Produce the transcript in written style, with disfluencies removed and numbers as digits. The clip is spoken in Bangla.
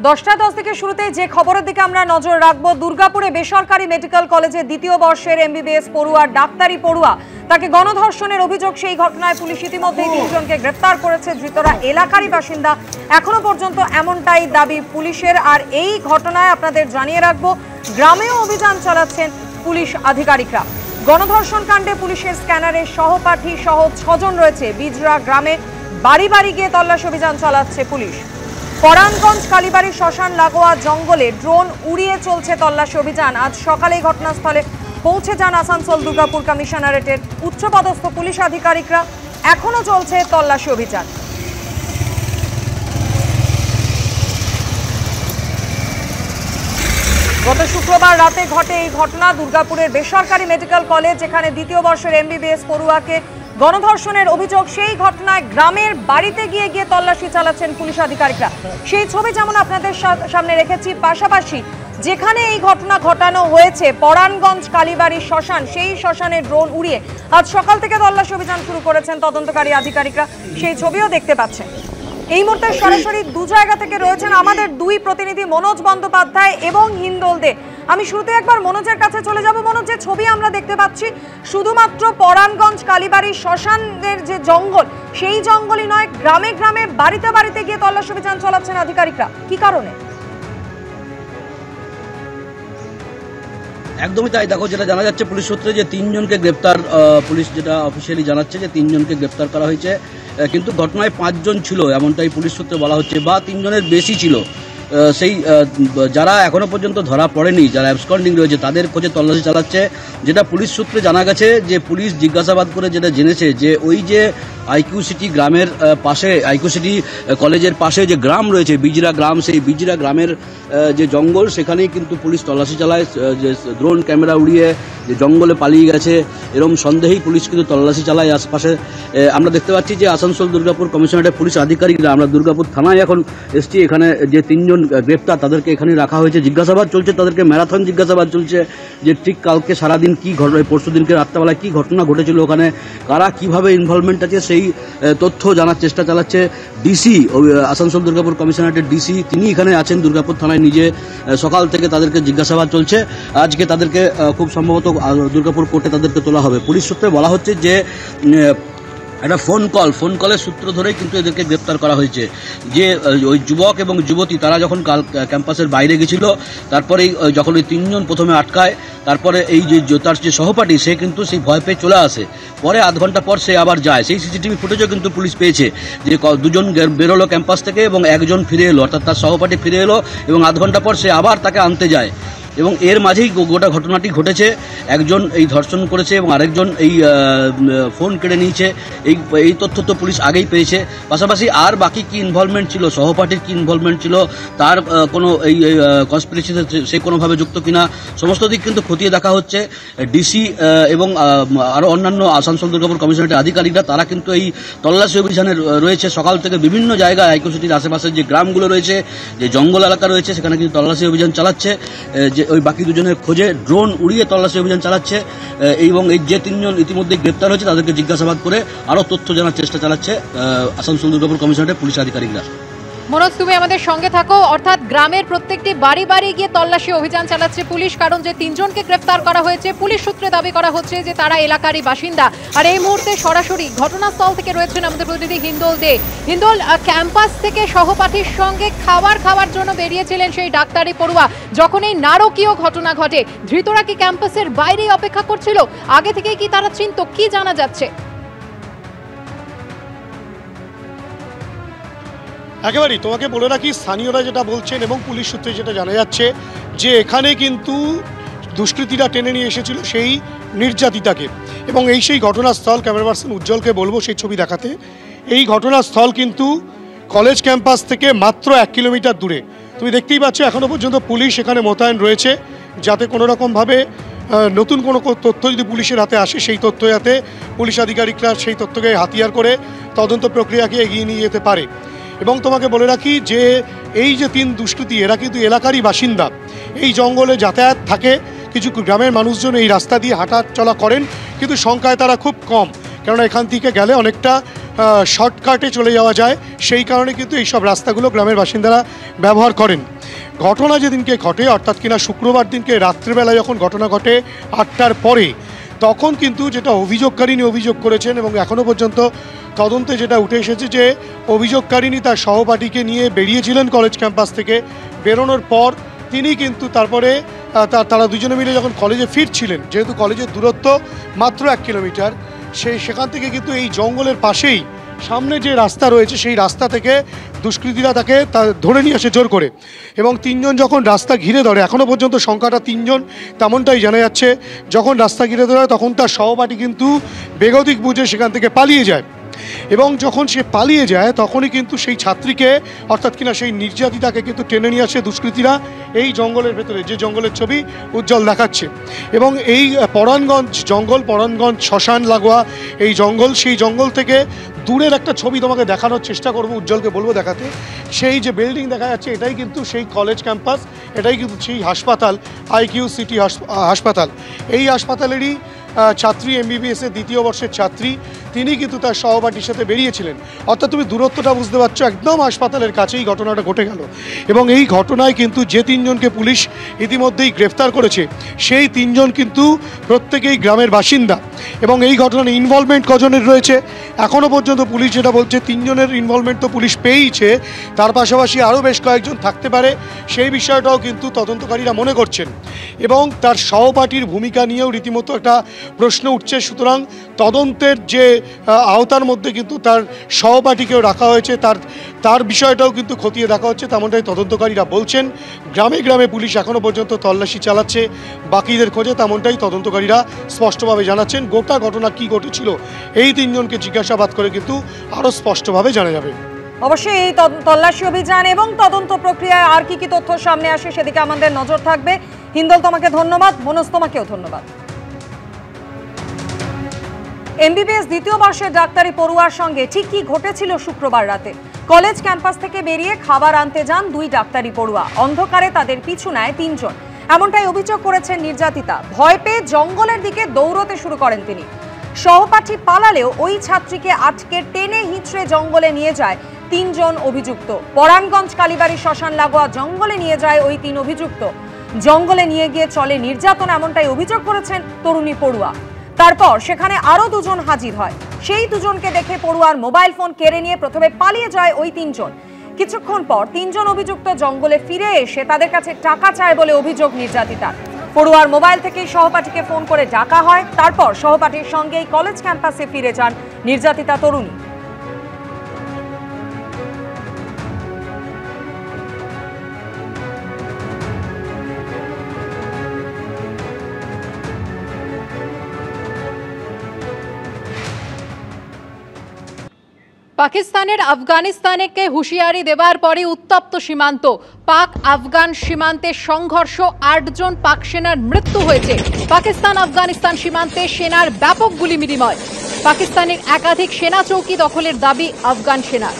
10:10 থেকে শুরুতে যে খবরের দিকে আমরা নজর রাখবো, দুর্গাপুরে বেসরকারি মেডিকেল কলেজে দ্বিতীয় বর্ষের এমবিবিএস পড়ুয়া ডাক্তারি পড়ুয়া তাকে গণধর্ষণের অভিযোগ। সেই ঘটনায় পুলিশ ইতিমধ্যেই 3 জনকে গ্রেফতার করেছে। ধৃতরা এলাকারই বাসিন্দা, এখনো পর্যন্ত এমনটাই দাবি পুলিশের। আর এই ঘটনায় আপনাদের জানিয়ে রাখবো, গ্রামেও অভিযান চালাচ্ছেন পুলিশ আধিকারিকরা। গণধর্ষণ কাণ্ডে পুলিশের স্ক্যানারের সহপাঠী সহ 6 জন রয়েছে। বিজরা গ্রামে বাড়ি বাড়ি গিয়ে তল্লাশি অভিযান চালাচ্ছে পুলিশ। পরাণগঞ্জ কালীবাড়ি শ্মশান লাগোয়া জঙ্গলে ড্রোন উড়িয়ে চলছে তল্লাশি অভিযান। আজ সকালেই ঘটনাস্থলে পৌঁছে যান আসানসোল দুর্গাপুর কমিশনারেটের উচ্চপদস্থ পুলিশ আধিকারিকরা। এখনো চলছে তল্লাশি অভিযান। গত শুক্রবার রাতে ঘটে এই ঘটনা। দুর্গাপুরের বেসরকারি মেডিকেল কলেজ, যেখানে দ্বিতীয় বর্ষের এমবিবিএস পড়ুয়াকে গণধর্ষণের অভিযোগ, সেই ঘটনায় গ্রামের বাড়িতে গিয়ে গিয়ে তল্লাশি চালাচ্ছেন পুলিশ আধিকারিকরা। সেই ছবি যেমন আপনাদের সামনে রেখেছি, পাশাপাশি যেখানে এই ঘটনা ঘটানো হয়েছে পরাণগঞ্জ কালীবাড়ি শ্মশান, সেই শ্মশানে ড্রোন উড়িয়ে আজ সকাল থেকে তল্লাশি অভিযান শুরু করেছেন তদন্তকারী আধিকারিকরা। সেই ছবিও দেখতে পাচ্ছেন। এই মুহূর্তে সরাসরি দু জায়গা থেকে রয়েছেন আমাদের দুই প্রতিনিধি, মনোজ বন্দ্যোপাধ্যায় এবং হিন্দোল দে। আমি শুরুতে একবার মনোজের কাছে চলে যাব। মনোজ, যে ছবি আমরা দেখতে পাচ্ছি, শুধুমাত্র পরাণগঞ্জ কালীবাড়ি শ্মশানের যে জঙ্গল, সেই জঙ্গলই নয়, গ্রামে গ্রামে বাড়িতে বাড়িতে গিয়ে তল্লাশি অভিযান চালাচ্ছেন আধিকারিকরা। কি কারণে? একদমই তাই। দেখো, যেটা জানা যাচ্ছে পুলিশ সূত্রে যে 3 জনকে গ্রেপ্তার, পুলিশ যেটা অফিসিয়ালি জানাচ্ছে যে 3 জনকে গ্রেপ্তার করা হয়েছে, কিন্তু ঘটনায় 5 জন ছিল এমনটাই পুলিশ সূত্রে বলা হচ্ছে, বা 3 জনের বেশি ছিল। সেই যারা এখনো পর্যন্ত ধরা পড়েনি, যারা অ্যাবসকন্ডিং রয়েছে, তাদের খোঁজে তল্লাশি চালাচ্ছে। যেটা পুলিশ সূত্রে জানা গেছে যে পুলিশ জিজ্ঞাসাবাদ করে যেটা জেনেছে যে ওই যে আইকিউ সিটি গ্রামের পাশে, আইকিউ সিটি কলেজের পাশে যে গ্রাম রয়েছে বিজরা গ্রাম, সেই বিজরা গ্রামের যে জঙ্গল, সেখানেই কিন্তু পুলিশ তল্লাশি চালায়। যে ড্রোন ক্যামেরা উড়িয়ে যে জঙ্গলে পালিয়ে গেছে এরকম সন্দেহেই পুলিশ কিন্তু তল্লাশি চালায় আশপাশে। আমরা দেখতে পাচ্ছি যে আসানসোল দুর্গাপুর কমিশনারেটের পুলিশ আধিকারিকরা, আমরা দুর্গাপুর থানায় এখন এসছি। এখানে যে 3 জন গ্রেপ্তার, তাদেরকে এখানে রাখা হয়েছে। জিজ্ঞাসাবাদ চলছে, তাদেরকে ম্যারাথন জিজ্ঞাসাবাদ চলছে যে ঠিক কালকে সারাদিন কি ঘটনা, পরশু দিনকে রাত্রেবেলায় কি ঘটনা ঘটেছিল ওখানে, কারা কিভাবে ইনভলভমেন্ট আছে, সেই তথ্য জানার চেষ্টা চালাচ্ছে। ডিসি, আসানসোল দুর্গাপুর কমিশনারেটের ডিসি, তিনি এখানে আছেন দুর্গাপুর থানায় নিজে। সকাল থেকে তাদেরকে জিজ্ঞাসাবাদ চলছে। আজকে তাদেরকে খুব সম্ভবত দুর্গাপুর কোর্টে তাদেরকে তোলা হবে। পুলিশ সূত্রে বলা হচ্ছে যে একটা ফোন কলের সূত্র ধরেই কিন্তু এদেরকে গ্রেপ্তার করা হয়েছে। যে ওই যুবক এবং যুবতী, তারা যখন ক্যাম্পাসের বাইরে গেছিল, তারপরেই যখন ওই 3 জন প্রথমে আটকায়, তারপরে এই যে তার যে সহপাঠী, সে কিন্তু সেই ভয় পেয়ে চলে আসে। পরে আধ ঘন্টা পর সে আবার যায়। সেই সিসিটিভি ফুটেজও কিন্তু পুলিশ পেয়েছে যে 2 জন বেরোলো ক্যাম্পাস থেকে এবং 1 জন ফিরে এলো, অর্থাৎ তার সহপাঠী ফিরে এলো এবং আধ ঘন্টা পর সে আবার তাকে আনতে যায়। এবং এর মাঝেই গোটা ঘটনাটি ঘটেছে। একজন এই ধর্ষণ করেছে এবং আরেকজন এই ফোন কেড়ে নিয়েছে। এই তথ্য তো পুলিশ আগেই পেয়েছে। পাশাপাশি আর বাকি কি ইনভলভমেন্ট ছিল, সহপাঠীর কি ইনভলভমেন্ট ছিল, তার কোনো এই কনস্পিরেসিতে সে কোনোভাবে যুক্ত কিনা, সমস্ত দিক কিন্তু খতিয়ে দেখা হচ্ছে। ডিসি এবং আরও অন্যান্য আসানসোল দুর্গাপুর কমিশনারেটের আধিকারিকরা, তারা কিন্তু এই তল্লাশি অভিযানে রয়েছে। সকাল থেকে বিভিন্ন জায়গায় আইকিউ সিটির আশেপাশে যে গ্রামগুলো রয়েছে, যে জঙ্গল এলাকা রয়েছে, সেখানে কিন্তু তল্লাশি অভিযান চালাচ্ছে। যে ওই বাকি 2 জনের খোঁজে ড্রোন উড়িয়ে তল্লাশি অভিযান চালাচ্ছে এবং এই যে 3 জন ইতিমধ্যে গ্রেপ্তার হয়েছে, তাদেরকে জিজ্ঞাসাবাদ করে আরও তথ্য জানার চেষ্টা চালাচ্ছে আসানসোল দুর্গাপুর কমিশনারেটের পুলিশ আধিকারিকরা। মনোজ, তুমি আমাদের সঙ্গে থাকো। অর্থাৎ গ্রামের প্রত্যেকটি বাড়ি বাড়ি গিয়ে তল্লাশি অভিযান চালাচ্ছে পুলিশ, কারণ যে 3 জনকে গ্রেফতার করা হয়েছে, পুলিশ সূত্রে দাবি করা হচ্ছে যে তারা এলাকারই বাসিন্দা। আর এই মুহূর্তে সরাসরি ঘটনাস্থল থেকে রয়েছেন আমাদের প্রতিনিধি হিন্দোল দে। হিন্দোল, ক্যাম্পাস থেকে সহপাঠীর সঙ্গে খাওয়ার জন্য বেরিয়েছিলেন সেই ডাক্তারি পড়ুয়া, যখন এই নারকীয় ঘটনা ঘটে, ধৃতরা কি ক্যাম্পাসের বাইরেই অপেক্ষা করছিল? আগে থেকেই কি তারা চিনত? কি জানা যাচ্ছে? একেবারেই তোমাকে বলে রাখি, স্থানীয়রা যেটা বলছেন এবং পুলিশ সূত্রে যেটা জানা যাচ্ছে যে এখানে কিন্তু দুষ্কৃতীরা টেনে নিয়ে এসেছিল সেই নির্যাতিতাকে, এবং সেই ঘটনাস্থল, ক্যামেরা পার্সন উজ্জ্বলকে বলবো সেই ছবি দেখাতে। এই ঘটনাস্থল কিন্তু কলেজ ক্যাম্পাস থেকে মাত্র 1 কিলোমিটার দূরে। তুমি দেখতেই পাচ্ছ এখনও পর্যন্ত পুলিশ এখানে মোতায়েন রয়েছে, যাতে কোনো রকমভাবে নতুন কোনো তথ্য যদি পুলিশের হাতে আসে, সেই তথ্য যাতে পুলিশ আধিকারিকরা সেই তথ্যকে হাতিয়ার করে তদন্ত প্রক্রিয়াকে এগিয়ে নিয়ে যেতে পারে। এবং তোমাকে বলে রাখি যে এই যে 3 দুষ্কৃতী, এরা কিন্তু এলাকারই বাসিন্দা। এই জঙ্গলে যাতায়াত থাকে, কিছু গ্রামের মানুষজন এই রাস্তা দিয়ে হাঁটা চলা করেন, কিন্তু সংখ্যায় তারা খুব কম, কেননা এখান থেকে গেলে অনেকটা শর্টকাটে চলে যাওয়া যায়, সেই কারণে কিন্তু এইসব রাস্তাগুলো গ্রামের বাসিন্দারা ব্যবহার করেন। ঘটনা যেদিনকে ঘটে অর্থাৎ কিনা শুক্রবার দিনকে রাত্রিবেলা যখন ঘটনা ঘটে 8টার পরে, তখন কিন্তু যেটা অভিযোগকারিনী অভিযোগ করেছেন এবং এখনও পর্যন্ত তদন্তে যেটা উঠে এসেছে যে অভিযোগকারিনী তার সহপাঠীকে নিয়ে বেরিয়েছিলেন কলেজ ক্যাম্পাস থেকে। বেরোনোর পর তিনি কিন্তু তারপরে তারা দুজনে মিলে যখন কলেজে ফিরছিলেন, যেহেতু কলেজের দূরত্ব মাত্র 1 কিলোমিটার, সেখান থেকে কিন্তু এই জঙ্গলের পাশেই সামনে যে রাস্তা রয়েছে সেই রাস্তা থেকে দুষ্কৃতীরা তাকে ধরে নিয়ে আসে জোর করে। এবং 3 জন যখন রাস্তা ঘিরে ধরে, এখনও পর্যন্ত সংখ্যাটা 3 জন তেমনটাই জানা যাচ্ছে, যখন রাস্তা ঘিরে ধরে তখন তার সহপাঠী কিন্তু বেগতিক বুঝে সেখান থেকে পালিয়ে যায়। এবং যখন সে পালিয়ে যায় তখনই কিন্তু সেই ছাত্রীকে অর্থাৎ কিনা সেই নির্যাতিতাকে কিন্তু টেনে নিয়ে আসে দুষ্কৃতীরা এই জঙ্গলের ভেতরে, যে জঙ্গলের ছবি উজ্জ্বল দেখাচ্ছে। এবং এই পরাণগঞ্জ জঙ্গল, পরাণগঞ্জ শ্মশান লাগোয়া এই জঙ্গল, সেই জঙ্গল থেকে দূরের একটা ছবি তোমাকে দেখানোর চেষ্টা করব, উজ্জ্বলকে বলবো দেখাতে। সেই যে বিল্ডিং দেখা যাচ্ছে এটাই কিন্তু সেই কলেজ ক্যাম্পাস, এটাই কিন্তু সেই হাসপাতাল, আইকিউ সিটি হাসপাতাল। এই হাসপাতালেরই ছাত্রী, MBBS-এর 2য় বর্ষের ছাত্রী, তিনি কিন্তু তার সহপাঠীর সাথে বেরিয়েছিলেন। অর্থাৎ তুমি দূরত্বটা বুঝতে পারছো, একদম হাসপাতালের কাছেই ঘটনাটা ঘটে গেল। এবং এই ঘটনায় কিন্তু যে 3 জনকে পুলিশ ইতিমধ্যেই গ্রেফতার করেছে, সেই 3 জন কিন্তু প্রত্যেকেই গ্রামের বাসিন্দা। এবং এই ঘটনার ইনভলভমেন্ট কজনের রয়েছে এখনও পর্যন্ত পুলিশ যেটা বলছে, 3 জনের ইনভলভমেন্ট তো পুলিশ পেয়েইছে, তার পাশাপাশি আরও বেশ কয়েকজন থাকতে পারে, সেই বিষয়টাও কিন্তু তদন্তকারীরা মনে করছেন। এবং তার সহপাঠীর ভূমিকা নিয়েও রীতিমতো একটা প্রশ্ন উঠছে। সুতরাং তদন্তের যে আওতার মধ্যে কিন্তু তার সহপাঠীকেও রাখা হয়েছে, তার বিষয়টাও কিন্তু খতিয়ে দেখা হচ্ছে, তেমনটাই তদন্তকারীরা বলছেন। গ্রামে গ্রামে পুলিশ এখনও পর্যন্ত তল্লাশি চালাচ্ছে বাকিদের খোঁজে, তেমনটাই তদন্তকারীরা স্পষ্টভাবে জানাচ্ছেন। গোটা ঘটনা কী ঘটেছিল এই 3 জনকে জিজ্ঞাসাবাদ করে কিন্তু আরও স্পষ্টভাবে জানা যাবে। অবশ্যই এই তল্লাশি অভিযান এবং তদন্ত প্রক্রিয়ায় আর কি তথ্য সামনে আসে সেদিকে আমাদের নজর থাকবে। হিন্দল, তোমাকে ধন্যবাদ। মনোজ, তোমাকেও ধন্যবাদ। MBBS 2য় বর্ষের ডাক্তারি পড়ুয়ার সঙ্গে ঠিক কি ঘটেছিল শুক্রবার রাতে? কলেজ ক্যাম্পাস থেকে বেরিয়ে খাবার আনতে যান 2 ডাক্তারি পড়ুয়া, অন্ধকারে তাদের পিছু নেয় 3 জন। এমনটাই অভিযোগ করেছেন নির্যাতিতা। ভয় পেয়ে জঙ্গলের দিকে দৌড়তে শুরু করেন তিনি। সহপাঠী পালালেও ওই ছাত্রীকে আটকে টেনে হিঁচড়ে জঙ্গলে নিয়ে যায় 3 জন অভিযুক্ত। পরাণগঞ্জ কালীবাড়ি শ্মশান লাগোয়া জঙ্গলে নিয়ে যায় ওই 3 অভিযুক্ত। জঙ্গলে নিয়ে গিয়ে চলে নির্যাতন, এমনটাই অভিযোগ করেছেন তরুণী পড়ুয়া। তারপর সেখানে আরো 2 জন হাজির হয়। সেই 2 জনকে দেখে পড়ুয়ার মোবাইল ফোন কেড়ে নিয়ে প্রথমে পালিয়ে যায় ওই 3 জন। কিছুক্ষণ পর 3 জন অভিযুক্ত জঙ্গলে ফিরে এসে তাদের কাছে টাকা চায় বলে অভিযোগ নির্যাতিতার। পড়ুয়ার মোবাইল থেকেই সহপাঠীকে ফোন করে ডাকা হয়। তারপর সহপাঠীর সঙ্গেই কলেজ ক্যাম্পাসে ফিরে যান নির্যাতিতা তরুণী। পাকিস্তানের আফগানিস্তানকে হুঁশিয়ারি দেবার পরে উত্তপ্ত সীমান্ত। পাক আফগান সীমান্তে সংঘর্ষ, 8 জন পাক সেনার মৃত্যু হয়েছে। পাকিস্তান আফগানিস্তান সীমান্তে সেনার ব্যাপক গুলি বিনিময়। পাকিস্তানের একাধিক সেনা চৌকি দখলের দাবি আফগান সেনার।